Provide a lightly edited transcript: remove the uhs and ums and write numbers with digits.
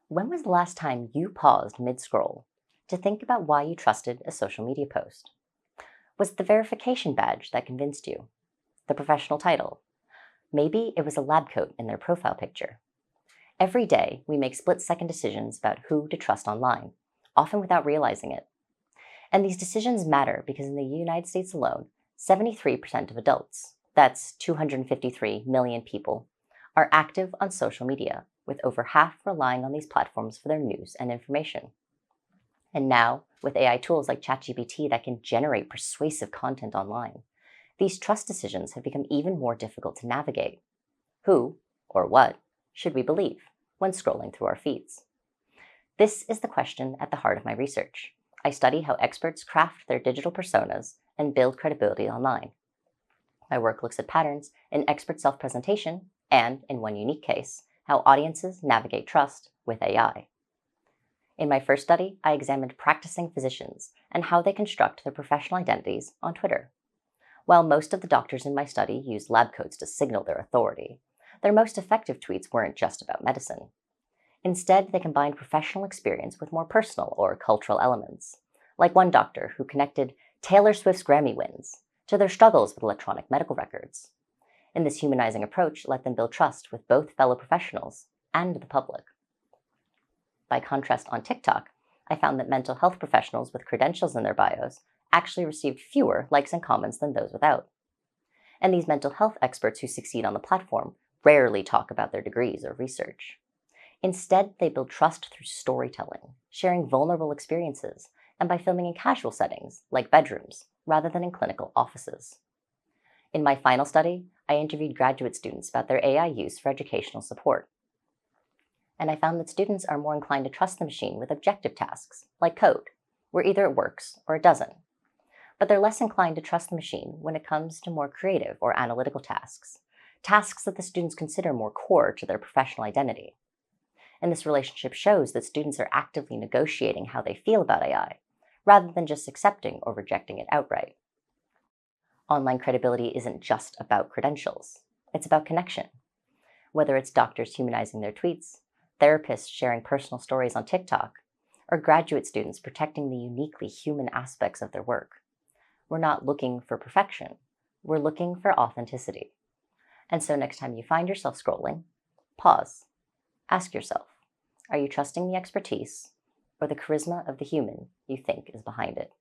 When was the last time you paused mid-scroll to think about why you trusted a social media post? Was it the verification badge that convinced you? The professional title? Maybe it was a lab coat in their profile picture. Every day, we make split-second decisions about who to trust online, often without realizing it. And these decisions matter because in the United States alone, 73% of adults, that's 253 million people, are active on social media, with over half relying on these platforms for their news and information. And now, with AI tools like ChatGPT that can generate persuasive content online, these trust decisions have become even more difficult to navigate. Who, or what, should we believe when scrolling through our feeds? This is the question at the heart of my research. I study how experts craft their digital personas and build credibility online. My work looks at patterns in expert self-presentation and, in one unique case, how audiences navigate trust with AI. In my first study, I examined practicing physicians and how they construct their professional identities on Twitter. While most of the doctors in my study used lab coats to signal their authority, their most effective tweets weren't just about medicine. Instead, they combined professional experience with more personal or cultural elements, like one doctor who connected Taylor Swift's Grammy wins to their struggles with electronic medical records. And this humanizing approach let them build trust with both fellow professionals and the public. By contrast, on TikTok, I found that mental health professionals with credentials in their bios actually received fewer likes and comments than those without. And these mental health experts who succeed on the platform rarely talk about their degrees or research. Instead, they build trust through storytelling, sharing vulnerable experiences, and by filming in casual settings, like bedrooms, rather than in clinical offices. In my final study, I interviewed graduate students about their AI use for educational support. And I found that students are more inclined to trust the machine with objective tasks, like code, where either it works or it doesn't. But they're less inclined to trust the machine when it comes to more creative or analytical tasks, tasks that the students consider more core to their professional identity. And this relationship shows that students are actively negotiating how they feel about AI, rather than just accepting or rejecting it outright. Online credibility isn't just about credentials. It's about connection. Whether it's doctors humanizing their tweets, therapists sharing personal stories on TikTok, or graduate students protecting the uniquely human aspects of their work, we're not looking for perfection. We're looking for authenticity. And so next time you find yourself scrolling, pause. Ask yourself, are you trusting the expertise or the charisma of the human you think is behind it?